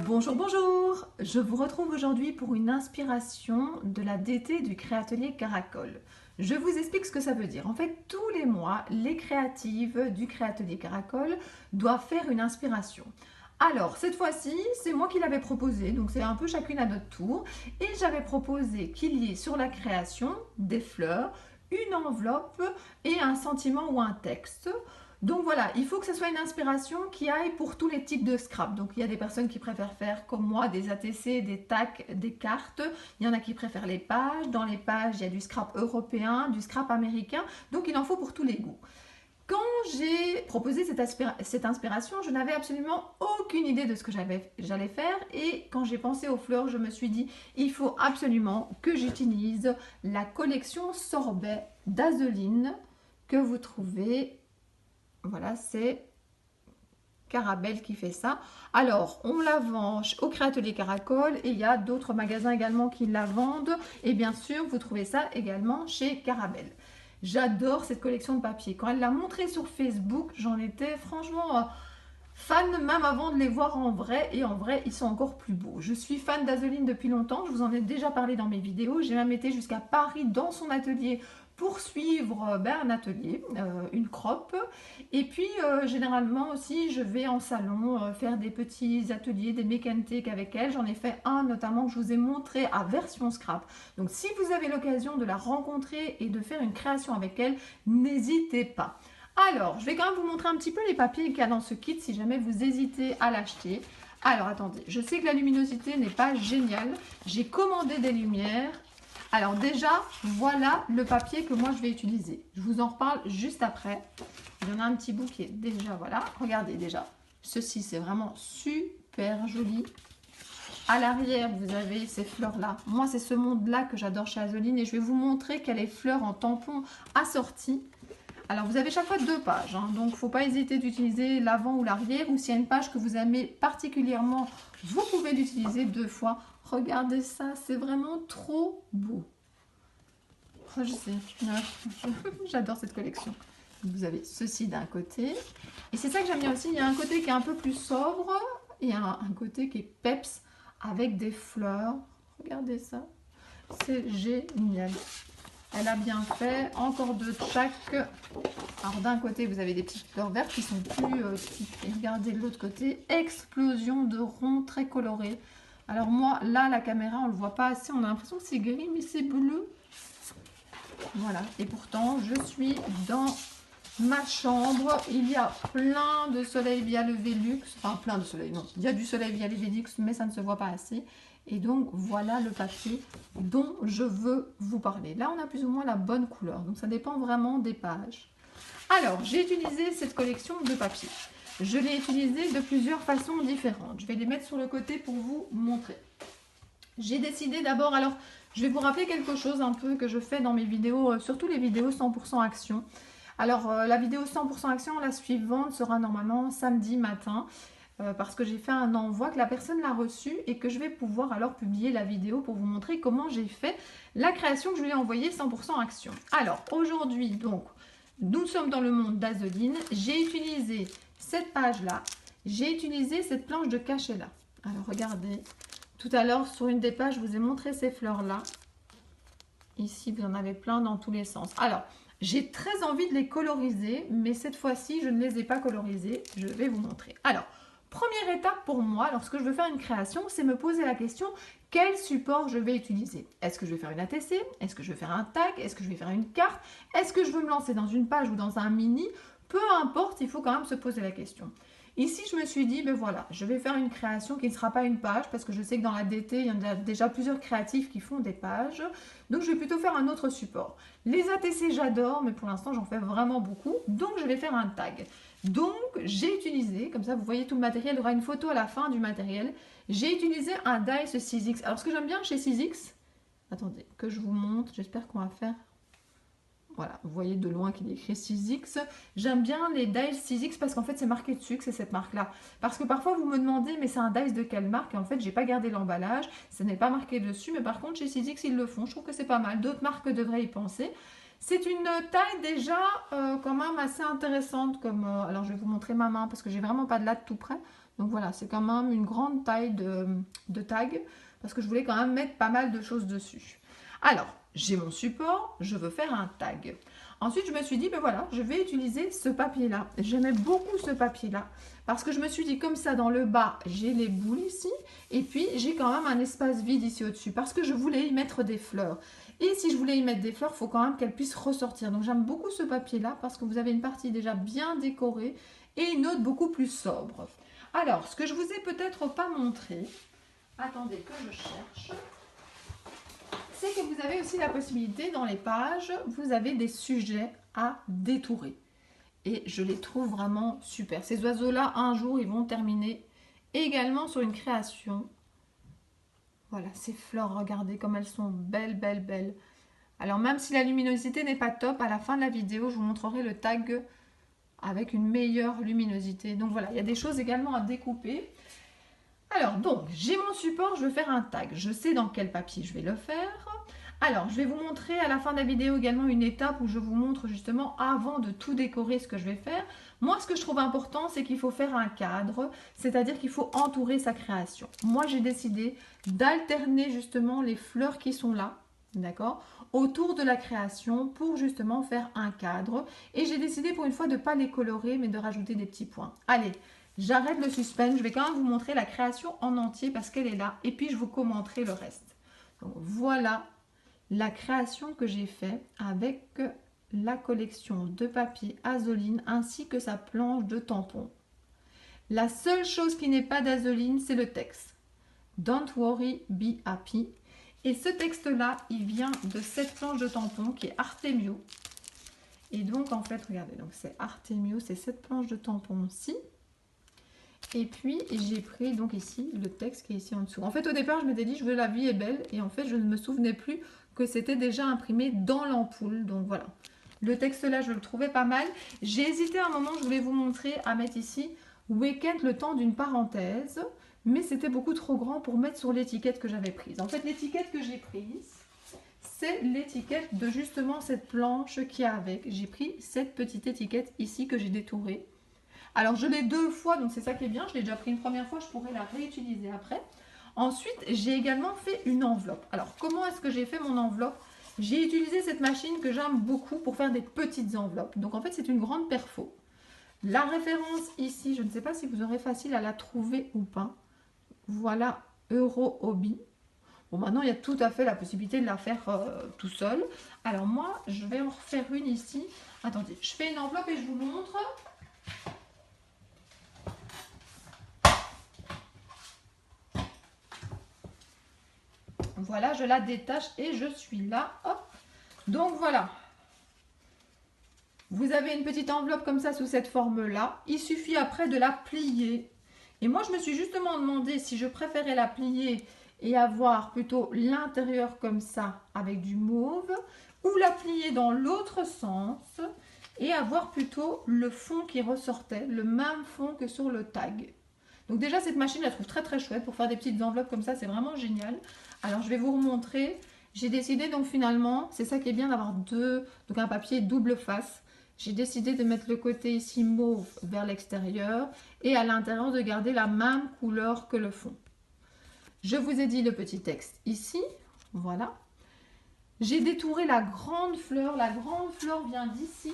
Bonjour, bonjour! Je vous retrouve aujourd'hui pour une inspiration de la DT du Créatelier Caracol. Je vous explique ce que ça veut dire. En fait, tous les mois, les créatives du Créatelier Caracol doivent faire une inspiration. Alors, cette fois-ci, c'est moi qui l'avais proposé, donc c'est un peu chacune à notre tour. Et j'avais proposé qu'il y ait sur la création des fleurs, une enveloppe et un sentiment ou un texte. Donc voilà, il faut que ce soit une inspiration qui aille pour tous les types de scrap. Donc il y a des personnes qui préfèrent faire comme moi des ATC, des tacs, des cartes. Il y en a qui préfèrent les pages. Dans les pages, il y a du scrap européen, du scrap américain. Donc il en faut pour tous les goûts. Quand j'ai proposé cette inspiration, je n'avais absolument aucune idée de ce que j'allais faire. Et quand j'ai pensé aux fleurs, je me suis dit, il faut absolument que j'utilise la collection Sorbet d'Azeline que vous trouvez. Voilà, c'est Carabelle qui fait ça. Alors, on la vend au Créatelier Caracol et il y a d'autres magasins également qui la vendent. Et bien sûr, vous trouvez ça également chez Carabelle. J'adore cette collection de papier. Quand elle l'a montrée sur Facebook, j'en étais franchement fan même avant de les voir en vrai. Et en vrai, ils sont encore plus beaux. Je suis fan d'Azeline depuis longtemps. Je vous en ai déjà parlé dans mes vidéos. J'ai même été jusqu'à Paris dans son atelier pour suivre un atelier, une croppe. Et puis généralement aussi je vais en salon faire des petits ateliers, des make and take avec elle. J'en ai fait un notamment que je vous ai montré à version scrap. Donc si vous avez l'occasion de la rencontrer et de faire une création avec elle, n'hésitez pas. Alors je vais quand même vous montrer un petit peu les papiers qu'il y a dans ce kit si jamais vous hésitez à l'acheter. Alors attendez, je sais que la luminosité n'est pas géniale. J'ai commandé des lumières. Alors déjà, voilà le papier que moi je vais utiliser. Je vous en reparle juste après. Il y en a un petit bout qui est déjà, voilà. Regardez déjà, ceci c'est vraiment super joli. À l'arrière, vous avez ces fleurs-là. Moi, c'est ce monde-là que j'adore chez Azeline et je vais vous montrer qu'elle est fleurs en tampon assorties. Alors, vous avez chaque fois deux pages, hein, donc il ne faut pas hésiter d'utiliser l'avant ou l'arrière. Ou s'il y a une page que vous aimez particulièrement, vous pouvez l'utiliser deux fois. Regardez ça, c'est vraiment trop beau. Oh, je sais, j'adore cette collection. Vous avez ceci d'un côté. Et c'est ça que j'aime bien aussi. Il y a un côté qui est un peu plus sobre et un côté qui est peps avec des fleurs. Regardez ça. C'est génial. Elle a bien fait. Encore de chaque. Alors d'un côté, vous avez des petites fleurs vertes qui sont plus typées. Regardez de l'autre côté. Explosion de ronds très colorés. Alors moi, là, la caméra, on ne le voit pas assez. On a l'impression que c'est gris, mais c'est bleu. Voilà. Et pourtant, je suis dans ma chambre. Il y a plein de soleil via le Velux. Enfin, plein de soleil, non. Il y a du soleil via les Velux, mais ça ne se voit pas assez. Et donc, voilà le papier dont je veux vous parler. Là, on a plus ou moins la bonne couleur. Donc, ça dépend vraiment des pages. Alors, j'ai utilisé cette collection de papier. Je l'ai utilisée de plusieurs façons différentes. Je vais les mettre sur le côté pour vous montrer. J'ai décidé d'abord, alors je vais vous rappeler quelque chose un peu que je fais dans mes vidéos, surtout les vidéos 100% action. Alors la vidéo 100% action, la suivante sera normalement samedi matin parce que j'ai fait un envoi, que la personne l'a reçu et que je vais pouvoir alors publier la vidéo pour vous montrer comment j'ai fait la création que je lui ai envoyée 100% action. Alors aujourd'hui donc, nous sommes dans le monde d'Azeline, j'ai utilisé cette page-là, j'ai utilisé cette planche de cachet-là. Alors regardez, tout à l'heure sur une des pages, je vous ai montré ces fleurs-là. Ici, vous en avez plein dans tous les sens. Alors, j'ai très envie de les coloriser, mais cette fois-ci, je ne les ai pas colorisées. Je vais vous montrer. Alors, première étape pour moi, lorsque je veux faire une création, c'est me poser la question, quel support je vais utiliser? Est-ce que je vais faire une ATC? Est-ce que je vais faire un tag? Est-ce que je vais faire une carte? Est-ce que je veux me lancer dans une page ou dans un mini? Peu importe, il faut quand même se poser la question. Ici, je me suis dit, ben voilà, je vais faire une création qui ne sera pas une page parce que je sais que dans la DT, il y en a déjà plusieurs créatifs qui font des pages. Donc, je vais plutôt faire un autre support. Les ATC, j'adore, mais pour l'instant, j'en fais vraiment beaucoup. Donc, je vais faire un tag. Donc, j'ai utilisé, comme ça, vous voyez tout le matériel, il y aura une photo à la fin du matériel. J'ai utilisé un dies 6X. Alors, ce que j'aime bien chez 6X, attendez, que je vous montre, j'espère qu'on va faire... Voilà, vous voyez de loin qu'il est écrit 6X. J'aime bien les dies 6X parce qu'en fait, c'est marqué dessus que c'est cette marque-là. Parce que parfois, vous me demandez, mais c'est un dies de quelle marque? Et en fait, j'ai pas gardé l'emballage. Ça n'est pas marqué dessus. Mais par contre, chez 6X, ils le font. Je trouve que c'est pas mal. D'autres marques devraient y penser. C'est une taille déjà quand même assez intéressante. Comme, alors je vais vous montrer ma main parce que j'ai vraiment pas de latte tout près. Donc voilà, c'est quand même une grande taille de tag parce que je voulais quand même mettre pas mal de choses dessus. Alors, j'ai mon support, je veux faire un tag. Ensuite, je me suis dit, ben voilà, je vais utiliser ce papier-là. J'aimais beaucoup ce papier-là parce que je me suis dit, comme ça, dans le bas, j'ai les boules ici. Et puis, j'ai quand même un espace vide ici au-dessus parce que je voulais y mettre des fleurs. Et si je voulais y mettre des fleurs, il faut quand même qu'elles puissent ressortir. Donc, j'aime beaucoup ce papier-là parce que vous avez une partie déjà bien décorée et une autre beaucoup plus sobre. Alors, ce que je vous ai peut-être pas montré, attendez que je cherche, c'est que vous avez aussi la possibilité, dans les pages, vous avez des sujets à détourer. Et je les trouve vraiment super. Ces oiseaux-là, un jour, ils vont terminer également sur une création. Voilà, ces fleurs, regardez comme elles sont belles, belles, belles. Alors, même si la luminosité n'est pas top, à la fin de la vidéo, je vous montrerai le tag avec une meilleure luminosité. Donc voilà, il y a des choses également à découper. Alors, donc, j'ai mon support, je veux faire un tag. Je sais dans quel papier je vais le faire. Alors, je vais vous montrer à la fin de la vidéo également une étape où je vous montre justement avant de tout décorer ce que je vais faire. Moi, ce que je trouve important, c'est qu'il faut faire un cadre, c'est-à-dire qu'il faut entourer sa création. Moi, j'ai décidé d'alterner justement les fleurs qui sont là, d'accord, autour de la création pour justement faire un cadre. Et j'ai décidé pour une fois de ne pas les colorer, mais de rajouter des petits points. Allez, j'arrête le suspense, je vais quand même vous montrer la création en entier parce qu'elle est là. Et puis, je vous commenterai le reste. Donc, voilà la création que j'ai faite avec la collection de papier Azoline ainsi que sa planche de tampons. La seule chose qui n'est pas d'Azoline, c'est le texte. Don't worry, be happy. Et ce texte-là, il vient de cette planche de tampons qui est Artemio. Et donc, en fait, regardez, donc c'est Artemio, c'est cette planche de tampons-ci. Et puis, j'ai pris donc ici le texte qui est ici en dessous. En fait, au départ, je m'étais dit, je veux la vie est belle. Et en fait, je ne me souvenais plus que c'était déjà imprimé dans l'ampoule. Donc voilà. Le texte là, je le trouvais pas mal. J'ai hésité un moment, je voulais vous montrer, à mettre ici Week-end le temps d'une parenthèse. Mais c'était beaucoup trop grand pour mettre sur l'étiquette que j'avais prise. En fait, l'étiquette que j'ai prise, c'est l'étiquette de justement cette planche qui est avec. J'ai pris cette petite étiquette ici que j'ai détourée. Alors, je l'ai 2 fois, donc c'est ça qui est bien. Je l'ai déjà pris une première fois, je pourrais la réutiliser après. Ensuite, j'ai également fait une enveloppe. Alors, comment est-ce que j'ai fait mon enveloppe? J'ai utilisé cette machine que j'aime beaucoup pour faire des petites enveloppes. Donc, en fait, c'est une grande perfo. La référence ici, je ne sais pas si vous aurez facile à la trouver ou pas. Voilà, Euro Hobby. Bon, maintenant, il y a tout à fait la possibilité de la faire tout seul. Alors, moi, je vais en refaire une ici. Attendez, je fais une enveloppe et je vous montre. Voilà, je la détache et je suis là. Hop. Donc voilà. Vous avez une petite enveloppe comme ça sous cette forme-là. Il suffit après de la plier. Et moi, je me suis justement demandé si je préférais la plier et avoir plutôt l'intérieur comme ça avec du mauve ou la plier dans l'autre sens et avoir plutôt le fond qui ressortait, le même fond que sur le tag. Donc déjà, cette machine, je la trouve très très chouette pour faire des petites enveloppes comme ça, c'est vraiment génial. Alors, je vais vous remontrer. J'ai décidé donc finalement, c'est ça qui est bien d'avoir donc un papier double face. J'ai décidé de mettre le côté ici mauve vers l'extérieur et à l'intérieur de garder la même couleur que le fond. Je vous ai dit le petit texte ici, voilà. J'ai détouré la grande fleur vient d'ici.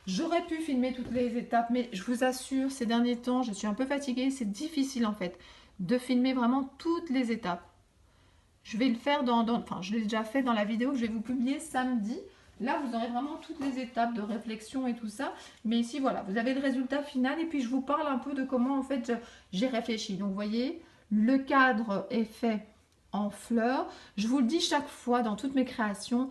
J'aurais pu filmer toutes les étapes, mais je vous assure, ces derniers temps, je suis un peu fatiguée. C'est difficile en fait de filmer vraiment toutes les étapes. Je vais le faire enfin, je l'ai déjà fait dans la vidéo que je vais vous publier samedi. Là, vous aurez vraiment toutes les étapes de réflexion et tout ça. Mais ici, voilà, vous avez le résultat final et puis je vous parle un peu de comment en fait j'ai réfléchi. Donc, vous voyez, le cadre est fait en fleurs. Je vous le dis chaque fois dans toutes mes créations.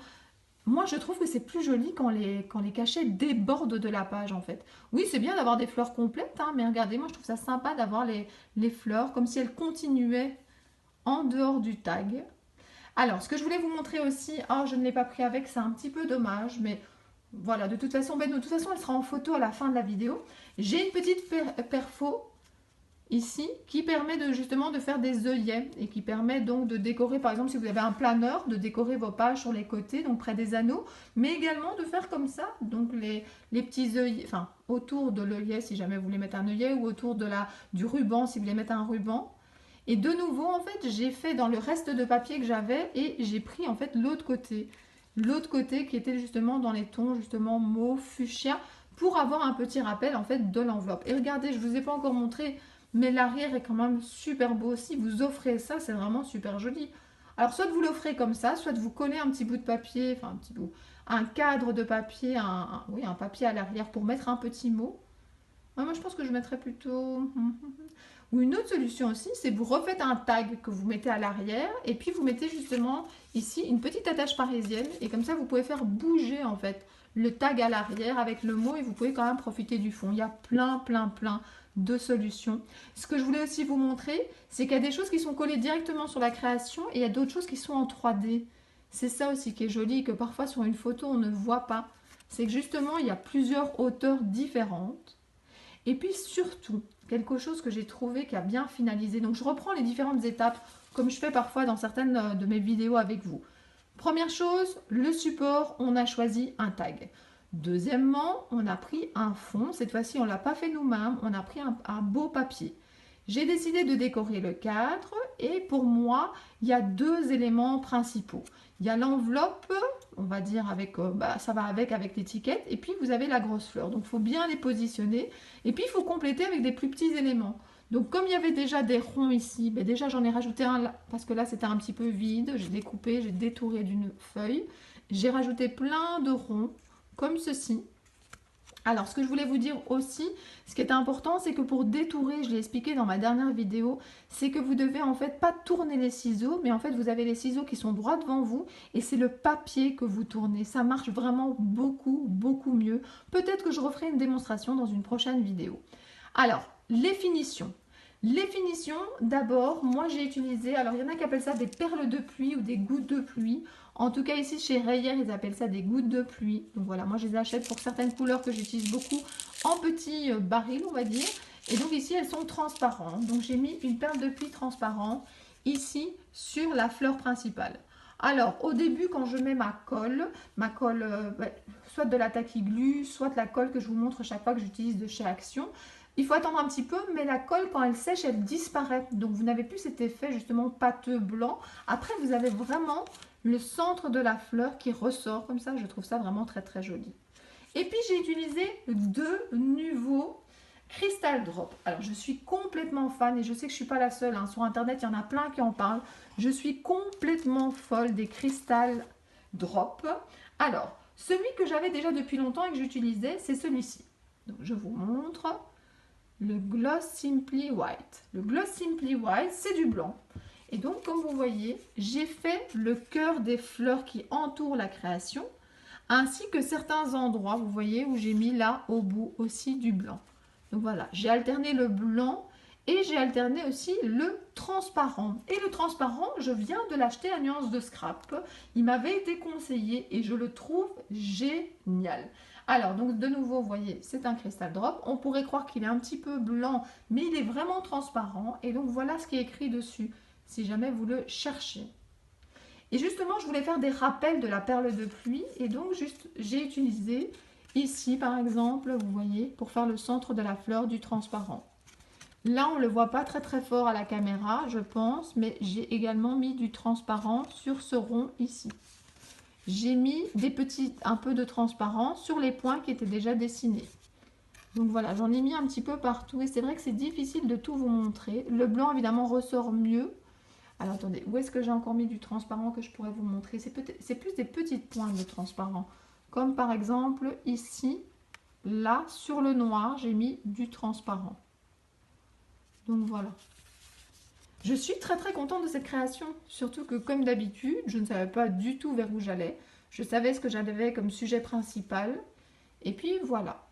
Moi, je trouve que c'est plus joli quand les cachets débordent de la page, en fait. Oui, c'est bien d'avoir des fleurs complètes, hein, mais regardez, moi, je trouve ça sympa d'avoir les fleurs comme si elles continuaient en dehors du tag. Alors, ce que je voulais vous montrer aussi, oh, je ne l'ai pas pris avec, c'est un petit peu dommage, mais voilà, de toute façon, elle sera en photo à la fin de la vidéo. J'ai une petite perfo ici, qui permet de justement de faire des œillets et qui permet donc de décorer, par exemple, si vous avez un planeur, de décorer vos pages sur les côtés, donc près des anneaux, mais également de faire comme ça, donc les petits œillets, enfin, autour de l'œillet si jamais vous voulez mettre un œillet, ou autour du ruban si vous voulez mettre un ruban. Et de nouveau, en fait, j'ai fait dans le reste de papier que j'avais et j'ai pris en fait l'autre côté. L'autre côté qui était justement dans les tons, justement mauve, fuchsia, pour avoir un petit rappel en fait de l'enveloppe. Et regardez, je ne vous ai pas encore montré, mais l'arrière est quand même super beau aussi. Vous offrez ça, c'est vraiment super joli. Alors soit vous l'offrez comme ça, soit vous collez un petit bout de papier, enfin un petit bout, un cadre de papier, oui, un papier à l'arrière pour mettre un petit mot. Ouais, moi je pense que je mettrais plutôt... Ou une autre solution aussi, c'est vous refaites un tag que vous mettez à l'arrière et puis vous mettez justement ici une petite attache parisienne et comme ça vous pouvez faire bouger en fait le tag à l'arrière avec le mot et vous pouvez quand même profiter du fond. Il y a plein de solutions. Ce que je voulais aussi vous montrer, c'est qu'il y a des choses qui sont collées directement sur la création et il y a d'autres choses qui sont en 3D. C'est ça aussi qui est joli, que parfois sur une photo on ne voit pas. C'est que justement il y a plusieurs hauteurs différentes. Et puis surtout, quelque chose que j'ai trouvé qui a bien finalisé. Donc je reprends les différentes étapes comme je fais parfois dans certaines de mes vidéos avec vous. Première chose, le support, on a choisi un tag. Deuxièmement, on a pris un fond. Cette fois-ci, on ne l'a pas fait nous-mêmes, on a pris un beau papier. J'ai décidé de décorer le cadre et pour moi, il y a deux éléments principaux. Il y a l'enveloppe, on va dire avec, ça va avec l'étiquette, et puis vous avez la grosse fleur. Donc il faut bien les positionner. Et puis il faut compléter avec des plus petits éléments. Donc comme il y avait déjà des ronds ici, ben déjà j'en ai rajouté un là, parce que là c'était un petit peu vide. J'ai découpé, j'ai détouré d'une feuille. J'ai rajouté plein de ronds, comme ceci. Alors, ce que je voulais vous dire aussi, ce qui est important, c'est que pour détourer, je l'ai expliqué dans ma dernière vidéo, c'est que vous devez en fait pas tourner les ciseaux, mais en fait vous avez les ciseaux qui sont droits devant vous et c'est le papier que vous tournez. Ça marche vraiment beaucoup mieux. Peut-être que je referai une démonstration dans une prochaine vidéo. Alors, les finitions. Les finitions, d'abord, moi j'ai utilisé, alors il y en a qui appellent ça des perles de pluie ou des gouttes de pluie. En tout cas ici chez Rayer, ils appellent ça des gouttes de pluie. Donc voilà, moi je les achète pour certaines couleurs que j'utilise beaucoup en petits barils, on va dire. Et donc ici elles sont transparentes. Donc j'ai mis une perle de pluie transparente ici sur la fleur principale. Alors au début quand je mets ma colle, soit de la Tacky Glue, soit de la colle que je vous montre chaque fois que j'utilise de chez Action. Il faut attendre un petit peu, mais la colle, quand elle sèche, elle disparaît. Donc, vous n'avez plus cet effet, justement, pâteux blanc. Après, vous avez vraiment le centre de la fleur qui ressort comme ça. Je trouve ça vraiment très joli. Et puis, j'ai utilisé deux nouveaux Crystal Drop. Alors, je suis complètement fan et je sais que je ne suis pas la seule. Sur Internet, il y en a plein qui en parlent. Je suis complètement folle des Crystal Drop. Alors, celui que j'avais déjà depuis longtemps et que j'utilisais, c'est celui-ci. Donc, je vous montre. Le Gloss Simply White. Le Gloss Simply White, c'est du blanc. Et donc, comme vous voyez, j'ai fait le cœur des fleurs qui entourent la création, ainsi que certains endroits, vous voyez, où j'ai mis là au bout aussi du blanc. Donc voilà, j'ai alterné le blanc et j'ai alterné aussi le transparent. Et le transparent, je viens de l'acheter à Nuance de Scrap. Il m'avait été conseillé et je le trouve génial. Alors, donc de nouveau, vous voyez, c'est un Crystal Drop. On pourrait croire qu'il est un petit peu blanc, mais il est vraiment transparent. Et donc, voilà ce qui est écrit dessus, si jamais vous le cherchez. Et justement, je voulais faire des rappels de la perle de pluie. Et donc, j'ai utilisé ici, par exemple, vous voyez, pour faire le centre de la fleur du transparent. Là, on ne le voit pas très fort à la caméra, je pense, mais j'ai également mis du transparent sur ce rond ici. J'ai mis un peu de transparent sur les points qui étaient déjà dessinés. Donc voilà, j'en ai mis un petit peu partout et c'est vrai que c'est difficile de tout vous montrer. Le blanc évidemment ressort mieux. Alors attendez, où est-ce que j'ai encore mis du transparent que je pourrais vous montrer? C'est plus des petites pointes de transparent. Comme par exemple ici, là sur le noir, j'ai mis du transparent. Donc voilà. Je suis très contente de cette création, surtout que comme d'habitude, je ne savais pas du tout vers où j'allais. Je savais ce que j'avais comme sujet principal. Et puis voilà.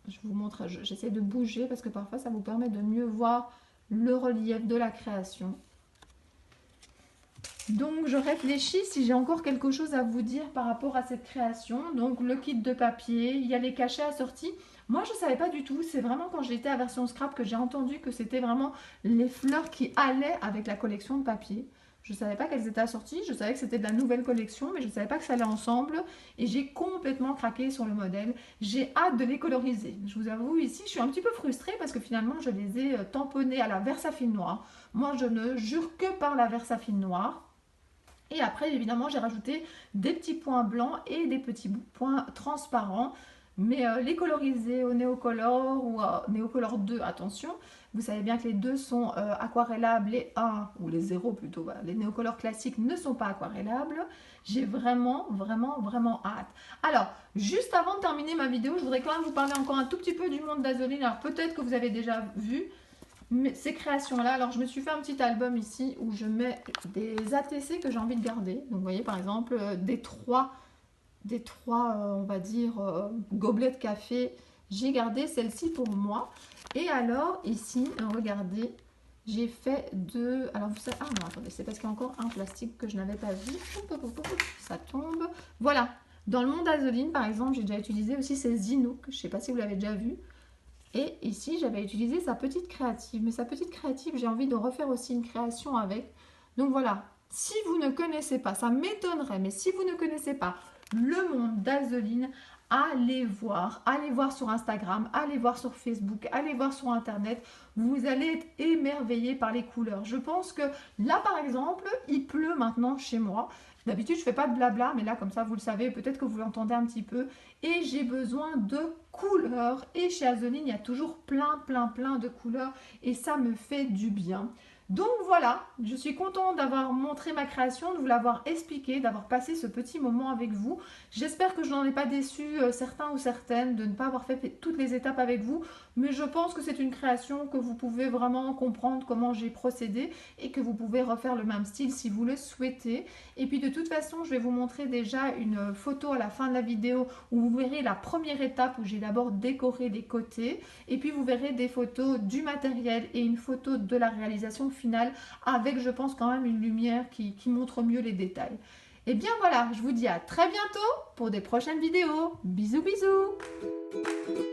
Je vous montre, j'essaie de bouger parce que parfois ça vous permet de mieux voir le relief de la création. Donc je réfléchis si j'ai encore quelque chose à vous dire par rapport à cette création. Donc le kit de papier, il y a les cachets assortis. Moi je ne savais pas du tout, c'est vraiment quand j'étais à version scrap que j'ai entendu que c'était vraiment les fleurs qui allaient avec la collection de papier. Je ne savais pas qu'elles étaient assorties, je savais que c'était de la nouvelle collection, mais je ne savais pas que ça allait ensemble. Et j'ai complètement craqué sur le modèle. J'ai hâte de les coloriser. Je vous avoue, ici, je suis un petit peu frustrée parce que finalement, je les ai tamponnés à la Versafine noire. Moi, je ne jure que par la Versafine noire. Et après, évidemment, j'ai rajouté des petits points blancs et des petits points transparents. Mais les coloriser au Néocolor ou Néocolor 2, attention, vous savez bien que les deux sont aquarellables, les 1 ou les 0 plutôt, voilà. Les Néocolor classiques ne sont pas aquarellables. J'ai vraiment, vraiment, vraiment hâte. Alors, juste avant de terminer ma vidéo, je voudrais quand même vous parler encore un tout petit peu du monde d'Azoline. Alors peut-être que vous avez déjà vu, mais ces créations-là, alors je me suis fait un petit album ici où je mets des ATC que j'ai envie de garder. Donc vous voyez par exemple des trois on va dire, gobelets de café. J'ai gardé celle-ci pour moi. Et alors ici, regardez, j'ai fait deux... Alors vous savez... Ah non, attendez, c'est parce qu'il y a encore un plastique que je n'avais pas vu. Ça tombe. Voilà. Dans le monde Azoline, par exemple, j'ai déjà utilisé aussi ces Zinook. Je ne sais pas si vous l'avez déjà vu. Et ici, j'avais utilisé sa petite créative. Mais sa petite créative, j'ai envie de refaire aussi une création avec. Donc voilà, si vous ne connaissez pas, ça m'étonnerait, mais si vous ne connaissez pas le monde d'Azoline, allez voir sur Instagram, allez voir sur Facebook, allez voir sur Internet. Vous allez être émerveillés par les couleurs. Je pense que là, par exemple, il pleut maintenant chez moi. D'habitude, je ne fais pas de blabla, mais là, comme ça, vous le savez, peut-être que vous l'entendez un petit peu. Et j'ai besoin de couleurs. Et chez Azoline, il y a toujours plein de couleurs. Et ça me fait du bien. Donc voilà, je suis contente d'avoir montré ma création, de vous l'avoir expliqué, d'avoir passé ce petit moment avec vous. J'espère que je n'en ai pas déçu certains ou certaines de ne pas avoir fait toutes les étapes avec vous, mais je pense que c'est une création que vous pouvez vraiment comprendre comment j'ai procédé et que vous pouvez refaire le même style si vous le souhaitez. Et puis de toute façon, je vais vous montrer déjà une photo à la fin de la vidéo où vous verrez la première étape où j'ai d'abord décoré les côtés et puis vous verrez des photos du matériel et une photo de la réalisation finale avec, je pense, quand même une lumière qui montre mieux les détails. Et bien voilà, je vous dis à très bientôt pour des prochaines vidéos. Bisous bisous.